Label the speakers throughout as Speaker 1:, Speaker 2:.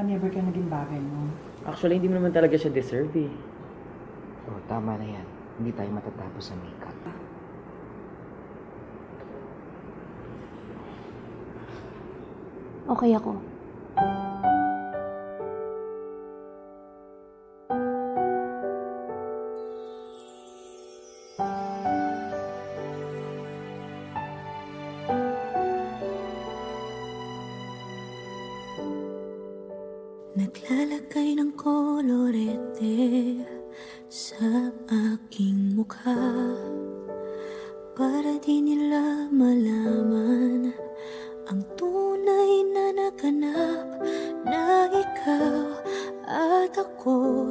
Speaker 1: never ka naging bagay mo.
Speaker 2: Actually, hindi mo naman talaga siya deserve eh.
Speaker 3: Oh, tama na yan. Hindi tayo matatapos sa makeup.
Speaker 4: Okay ako.
Speaker 5: Naglalagay ng kolorete sa aking mukha para di nila malaman ang tunay na naganap, na ikaw at ako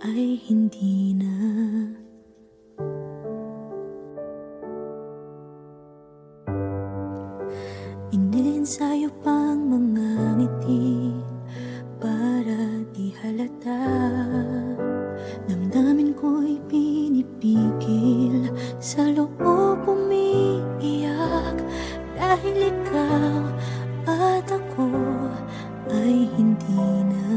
Speaker 5: ay hindi na. Iniensayo pang mga ngiti para di halata. Damdamin ko'y pinipigil, sa loob umiiyak, dahil ikaw at ako ay hindi na.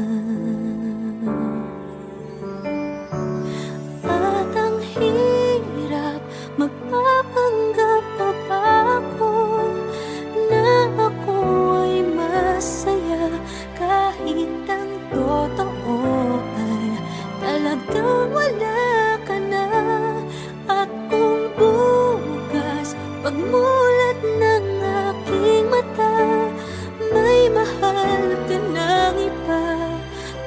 Speaker 5: At ang hirap, magpapanggap pa ba ako na ako ay masaya, kahit ang totoo ay talagang wala ka na. At kung bukas pagmulat ng aking mata, may mahal ka ng iba,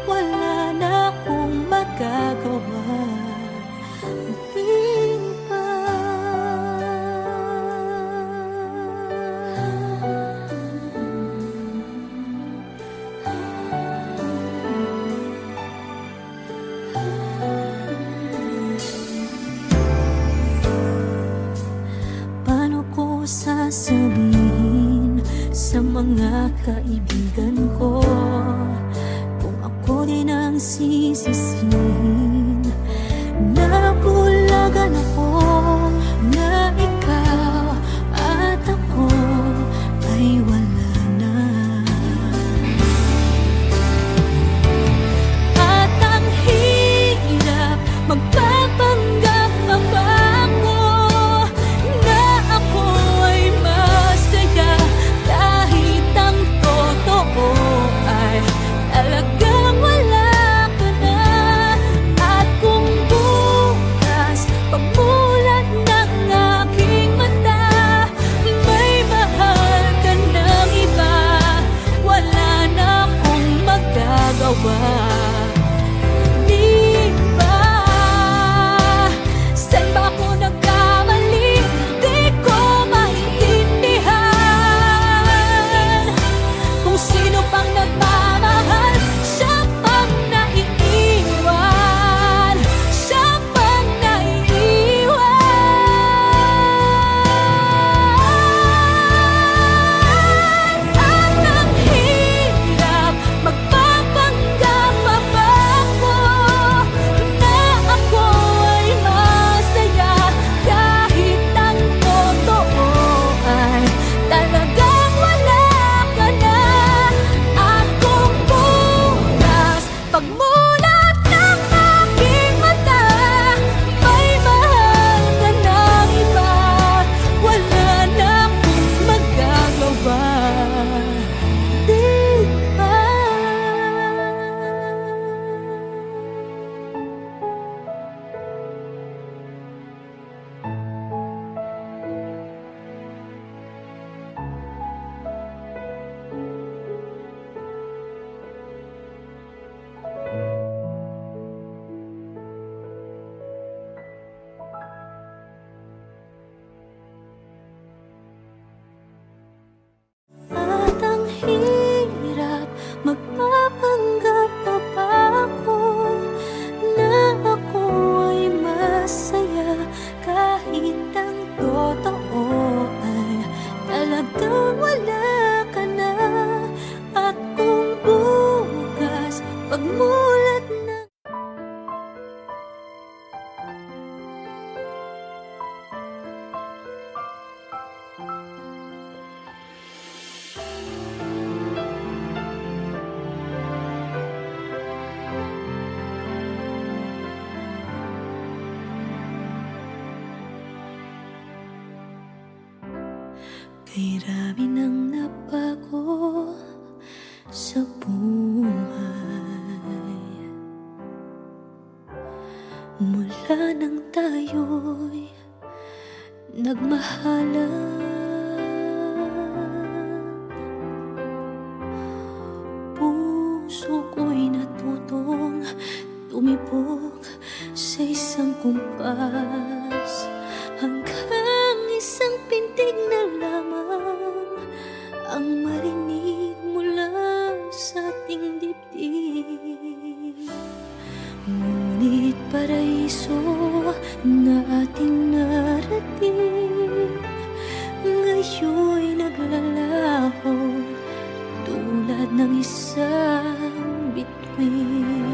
Speaker 5: wala na akong magagawa. Di ba? Paano ko sasabihin sa mga kaibigan ko kung ako din ang sisisihin? Nabulagan ako na ikaw at ako ay wala na. At ang hirap, magpapanggap pa ba ako na ako ay masaya, kahit ang totoo ay talagang wala ka na. At kung bukas pagmulat ng aking mata, may mahal ka ng iba, wala na akong magagawa. Di ba? Saan ba ako nagkamali? Di ko maintindihan. Kung sino pang nagmamahal, siya pang naiiwan, siya pang naiiwan. At ang hirap, magpapanggap pa ba ako na ako ay masaya, kahit ang totoo ay talagang wala ka na. At kung bukas pagmulat ng aking mata, may mahal ka ng iba, wala na akong magagawa. Di ba? At ang hirap, magpapanggap pa ba ako na ako ay masaya, kahit ang totoo ay talagang wala ka na. At kung bukas pagmulat ng Kay rami nang nabago sa buhay mula nang tayo'y nagmahalan. Puso ko'y natutong tumibok sa isang kumpas, hanggang isang pintig na lamang ang marinig mula sa ating dibdib. Ngunit paraiso na ating narating ngayon'y naglalaho tulad ng isang bituin.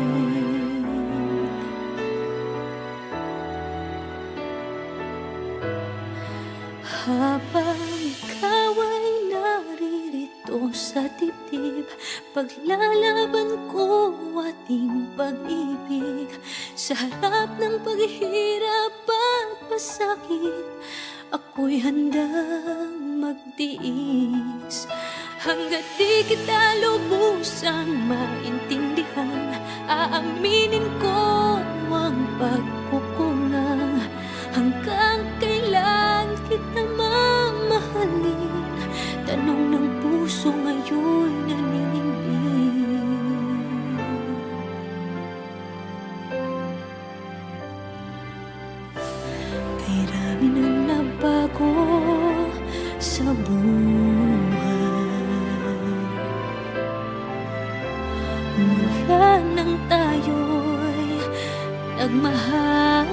Speaker 5: Habang ikaw ay naririto sa dibdib, paglalaban ko ating pag-ibig. Sa harap ng paghihirap at pasakit, ako'y handang magtiis. Hanggat di kita lubusang maintindihan, aaminin ko ang pagkukulang. Hanggang kailan kita mamahalin? Tanong ng puso ngayon naniningning. Kay rami nang nabago sa buhay mula nang tayo'y nagmahalan.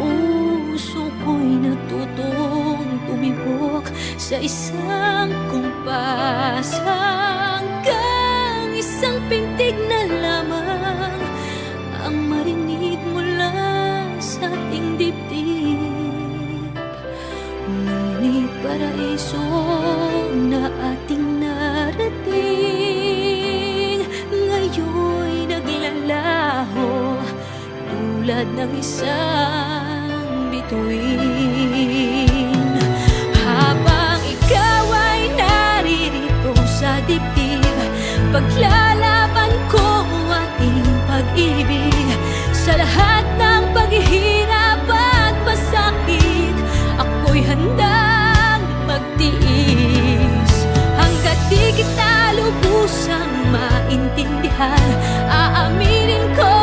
Speaker 5: Puso ko'y natutong tumibok sa isang kumpas, hanggang isang pintig na lamang ang marinig mula sa ating dibdib. Ngunit paraiso na ating narating ngayon'y naglalaho tulad ng isang bituin. Habang ikaw ay naririto sa dibdib, paglalaban ko ating pag-ibig. Sa lahat ng paghihirap at pasakit, ako'y handang magtiis. Hanggat di kita lubusang maintindihan, aaminin ko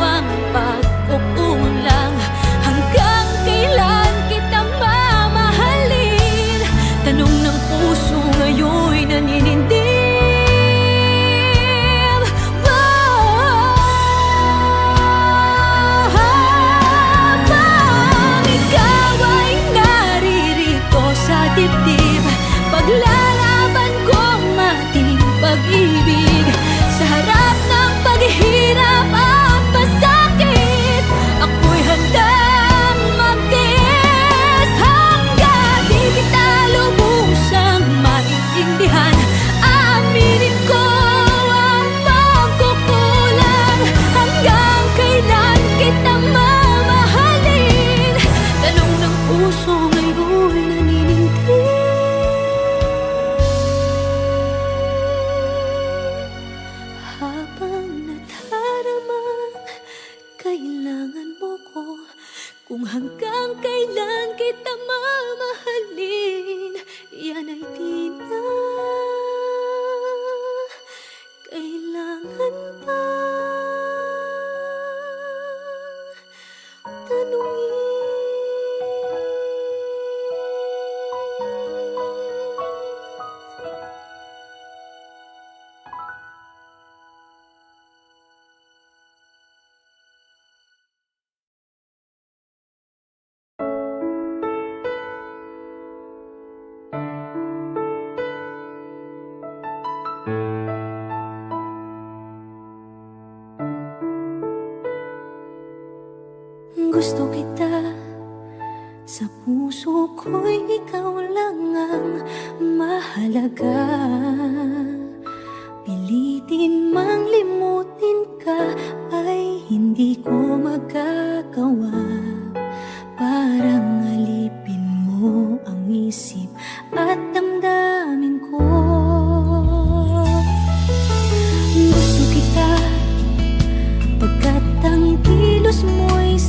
Speaker 5: ang pagkukulang. Hanggang kailan kita mamahalin? Tanong ng puso ngayon'y naninindig. Habang ikaw ay naririto sa dibdib, paglalaban ko ating pag-ibig. Sa harap ng paghihirap at pasakit, ako'y handang magtiis. Hanggang di kita lubusang maintindihan, aaminin ko ang pagkukulang. Hanggang kailan kita mamahalin? Tanong ng puso ngayon'y naninindig. Habang nadaramang kailangan mo ko, kung hanggang kailan kita mamahalin, yan ay di na kailangan pa tanungin. Gusto kita, sa puso ko'y ikaw lang ang mahalaga. Pilitin mang limutin ka ay hindi ko magagawa. Para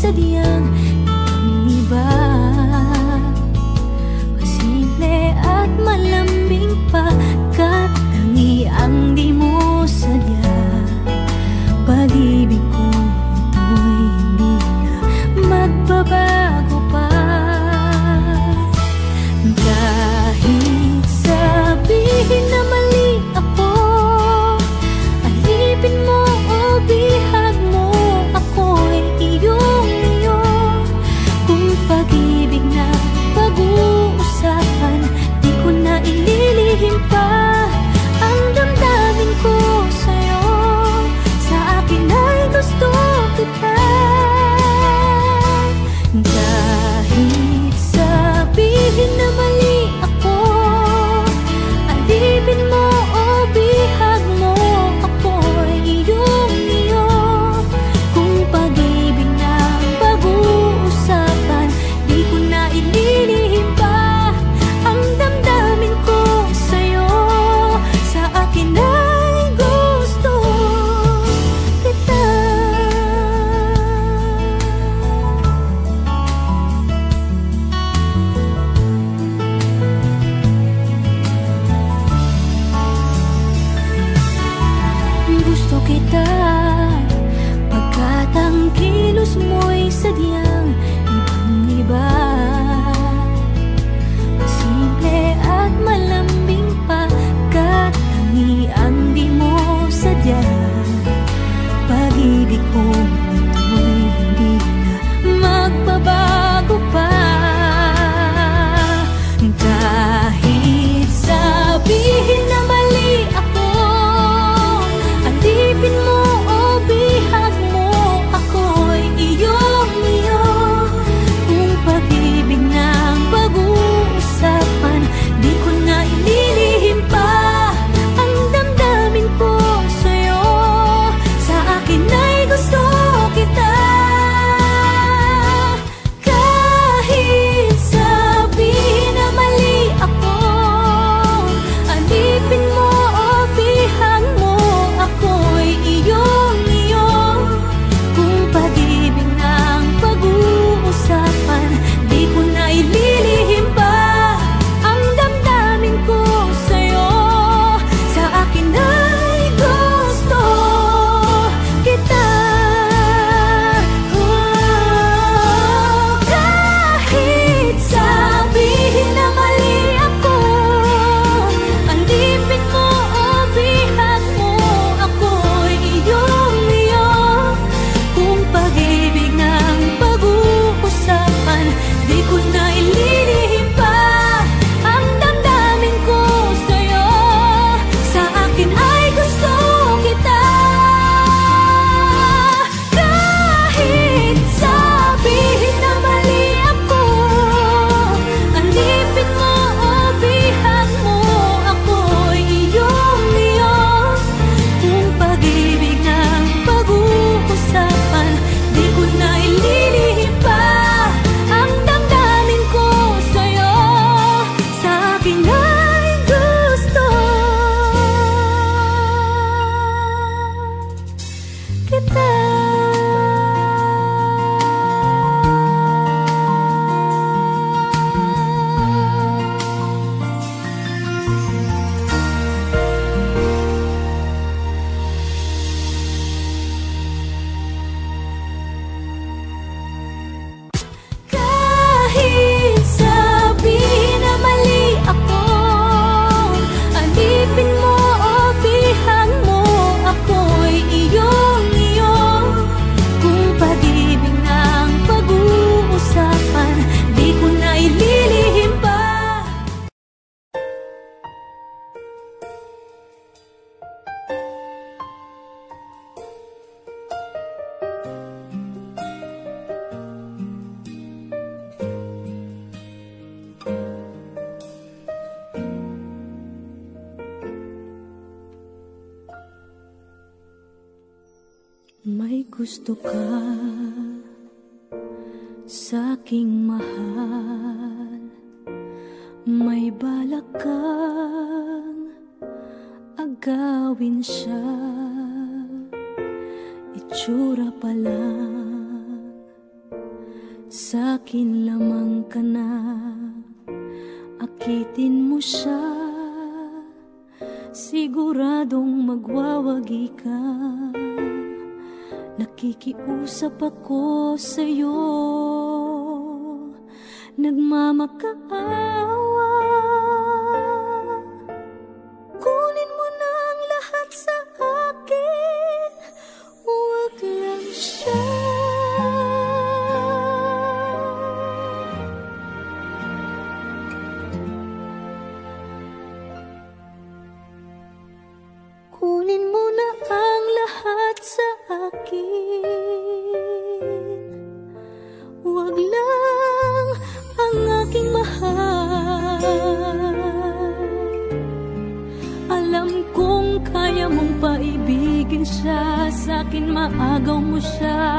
Speaker 5: sadyang ibang iba. Masimple at malambing pagkat tangi ang di mo sadya. Pag-ibig ko ito'y hindi na magbabago pa. Kahit sabihin na mali ako, alipin mo o bihag mo, ako'y iyong-iyo. Kung pag-ibig na pag-uusapan, di ko na ililihim pa ang damdamin ko sa'yo. Sa akin ay gusto kita. Kahit sabihin na mali ako, alipin mo o bihag mo, ako'y iyong-iyo. Kung pag-ibig na pag-uusapan, di ko na ililihim pa ang damdamin ko sa'yo. Sa akin ay gusto kita. Gusto kita pagkat ang kilos mo'y sadyang ibang-iba. Masimple at malambing pagkat tangi ang di mo sadya. Pag-ibig ko ito'y hindi na magbabago pa. Kahit sabihin na mali ako, alipin mo o bihag mo, ako'y iyong-iyo. Kung pag-ibig na pag-uusapan, di ko na ililihim pa ang damdamin ko sa'yo. Sa akin ay gusto kita. Kahit sabihin na mali ako, alipin mo o bihag mo, ako'y iyong-iyo. Kung pag-ibig na pag-uusapan, di ko na ililihim pa ang damdamin ko sa'yo. Sa akin ay gusto kita. Kahit sabihin na mali ako, alipin mo o bihag mo, ako'y iyong-iyo. Kung pag-ibig ng pag-uusapan, di ko na ililihim pa ang damdamin ko sa'yo. Sa akin ay gusto kita. Kahit sabihin na mali ako, alipin mo o bihag mo, ako'y iyong-iyo. Kung pag-ibig ng pag-uusapan, di ko na ililihim pa ang damdamin ko sa'yo. Sa akin ay gusto kita. Kahit sabihin na mali ako, alipin mo o bihag mo, ako'y iyong-iyo. Kung pag-ibig ng pag-uusapan, di ko na ililihim pa. May gusto ka sa'king mahal, may balak kang agawin siya. Itsura pa lang Sa'kin lamang ka na, akitin mo siya, siguradong magwawagi ka. Nakikiusap ako sa'yo, nagmamakaawa. Kunin mo na ang lahat sa akin, huwag lang siya. Kunin mo na ang lahat sa akin, huwag lang ang aking mahal. Alam kong kaya mong paibigin siya, sa'kin maagaw mo siya.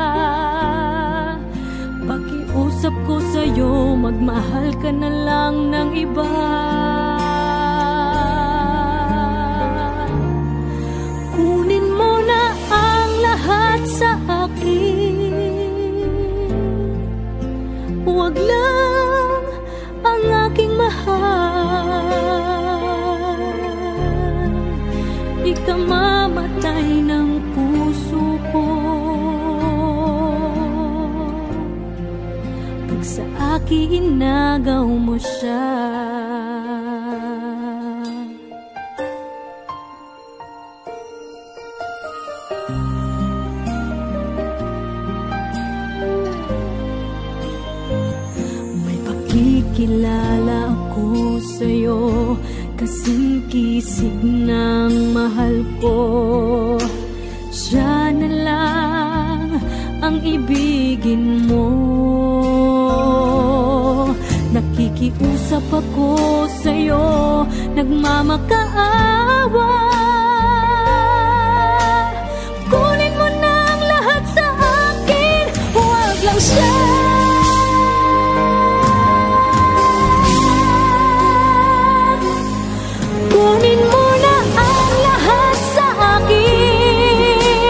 Speaker 5: Pakiusap ko sa'yo, magmahal ka na lang ng iba. Kunin mo na ang lahat sa akin, huwag lang ang aking mahal. Ikamamatay ng puso ko pag sa akin inagaw mo siya. Kilala ako sa'yo, kasing kisig ng mahal ko. Siya na lang ang ibigin mo. Nakikiusap ako sa'yo, nagmamakaawa. Kunin mo na ang lahat sa akin, huwag lang siya. Kunin mo na ang lahat sa akin,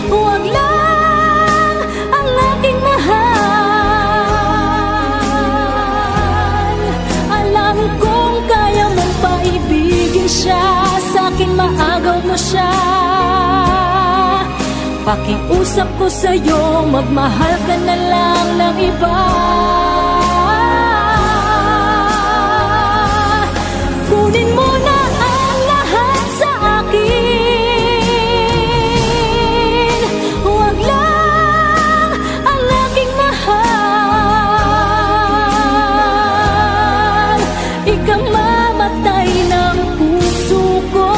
Speaker 5: huwag lang ang aking mahal. Alam kong kaya mong paibigin siya, sa'kin maagaw mo siya. Pakiusap ko sa'yo, magmahal ka na lang ng iba. Kunin mo na ang lahat sa akin, huwag lang ang aking mahal. Ikamamatay ng puso ko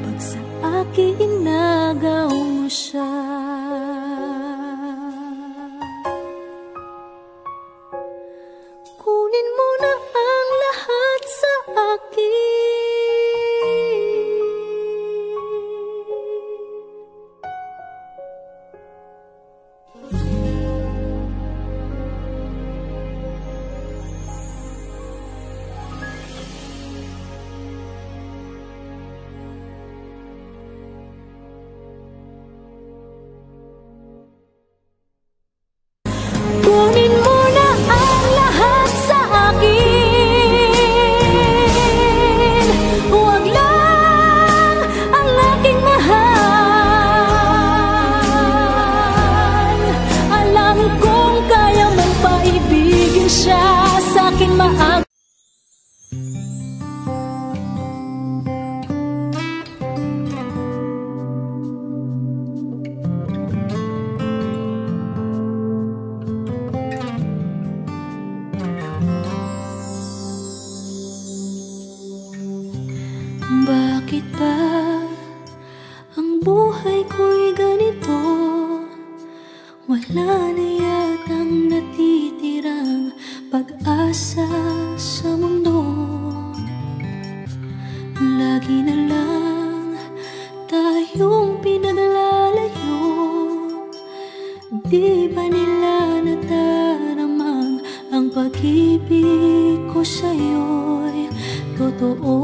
Speaker 5: pag sa akin inagaw mo siya. Kunin mo na ang lahat sa akin. Kunin mo na ang lahat sa akin, huwag lang ang aking mahal. Alam kong kaya mong paibigin siya, sa'kin maagaw. Bakit ba ang buhay ko'y ganito? Wala na yatang natitirang pag-asa sa mundo. Lagi na lang tayong pinaglalayo. Di ba nila nadaramang ang pag-ibig ko sa'yo'y totoo?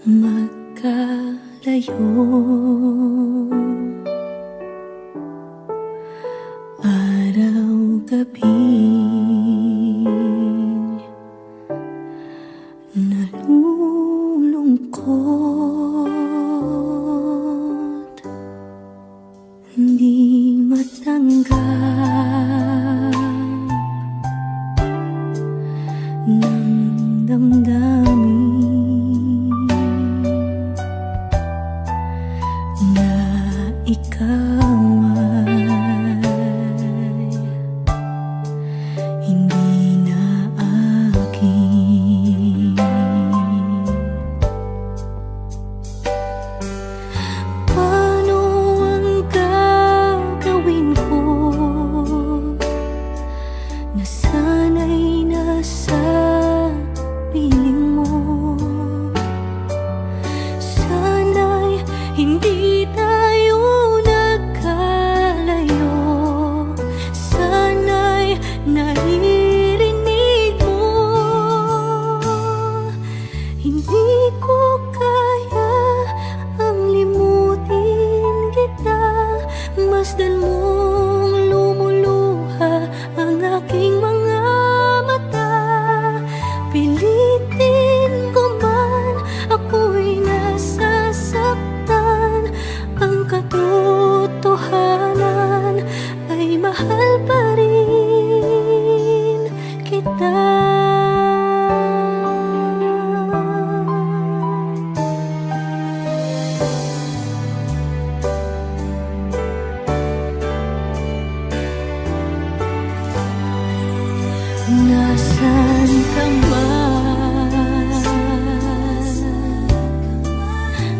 Speaker 5: magkalayo. Araw-gabi nalulungkot, hindi matanggap ng damdamin na ikaw ay hindi na akin. Paano ang gagawin ko na sana'y nasa piling mo? Sana'y hindi tayo nagkalayo. Sana'y naririnig mo. Hindi ko kaya ang limutin kita. Masdan mong lumuluha ang aking mga mata. Pilitin ko man, ako'y nasasaktan. Ang katotohanan ay mahal pa rin kita. Nasaan ka man?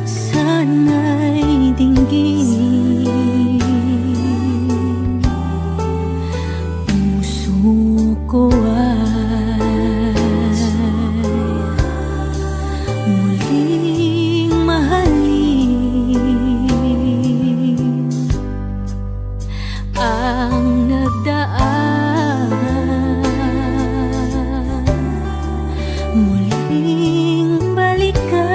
Speaker 5: Sana'y dinggin. Puso ko ay muling mahalin. Ang nagdaan muling balikan,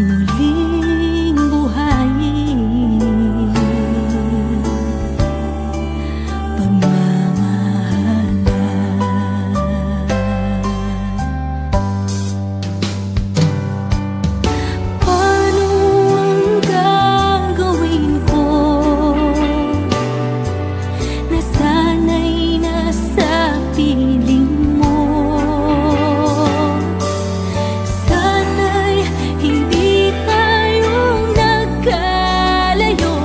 Speaker 5: muling buhayin pagmamahalan. Paano ang gagawin ko na sana'y nasa piling mo? Sana'y hindi tayo nagkalayo.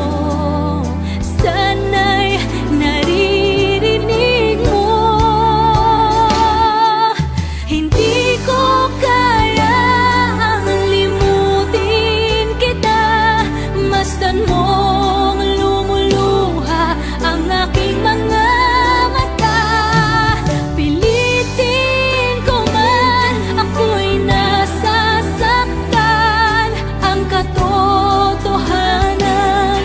Speaker 5: Sana'y naririnig mo. Hindi ko kaya ang limutin kita. Masdan mong lumuluha ang aking mga mata. Pilitin ko man, ako'y nasasaktan. Ang katotohanan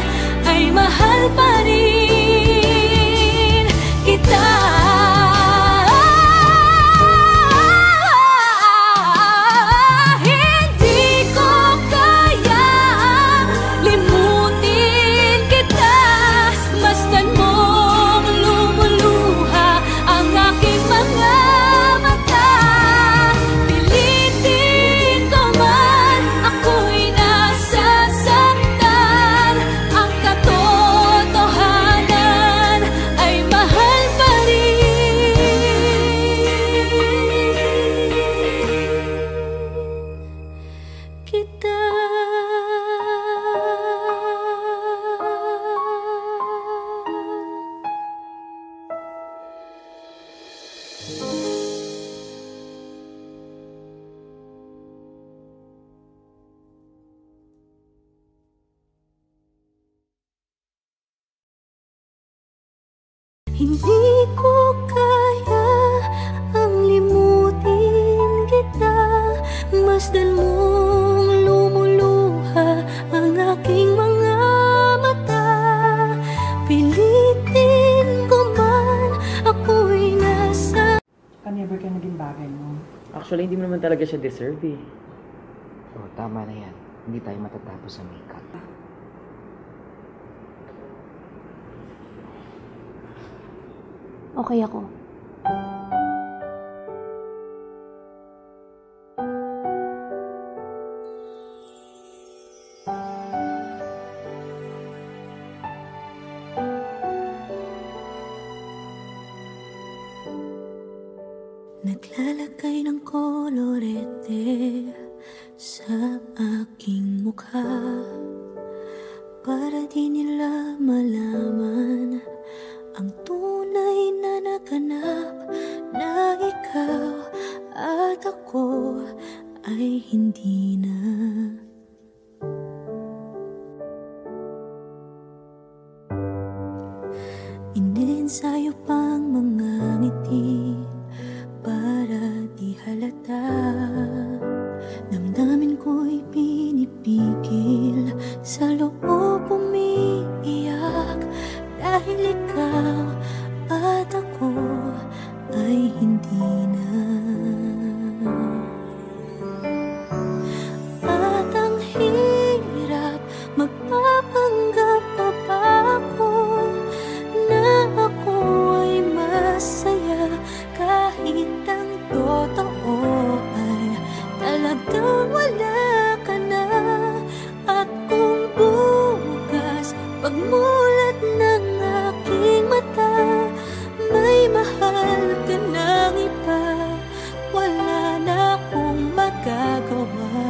Speaker 5: ay mahal pa rin kita. Hindi ko kayang limutin kita. Masdan mong lumuluha ang aking mga mata. Pilitin ko man, ako'y nasasaktan. Ang katotohanan ay mahal pa rin kita. Hindi ko kaya ang limutin kita. Masdan mong lumuluha ang aking mga mata. Pilitin ko man, ako'y nasa...
Speaker 2: Never ka naging bagay
Speaker 3: mo.
Speaker 2: Actually, hindi mo naman talaga siya deserve eh.
Speaker 3: Oh, tama na yan. Hindi tayo matatapos sa makeup.
Speaker 5: Okay ako. Naglalagay ng kolorete sa aking mukha para di nila malaman ang tunay na naganap, na ikaw at ako ay hindi na. Iniensayo pang mga ngiti para di halata. Damdamin ko'y pinipigil, sa loob umiiyak, dahil ikaw at ako ay hindi na. At ang hirap, magpapanggap pa ba ako na ako ay masaya, kahit ang totoo ay talagang wala ka na. At kung bukas pagmulat ng aking mata, may mahal ka ng iba, wala na akong magagawa.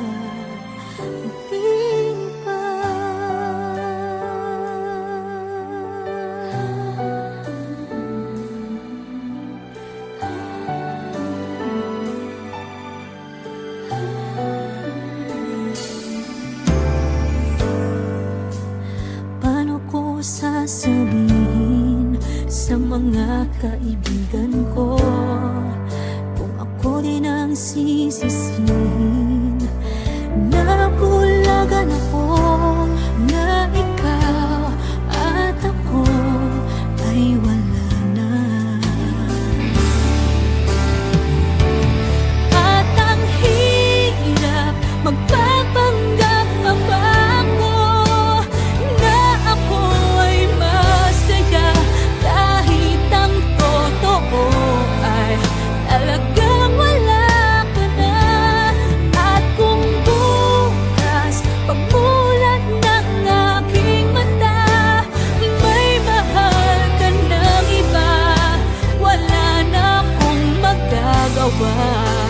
Speaker 5: Di ba? Paano ko sasabihin sa mga kaibigan ko kung ako din ang sisisihin? Nabulagan ako na ikaw at ako ay wala na. At ang hirap, magpapanggap pa ba ako na ako ay masaya, kahit ang totoo ay talagang wala ka na. At kung bukas pagmulat ng aking mata, may mahal ka ng iba, wala na akong magagawa.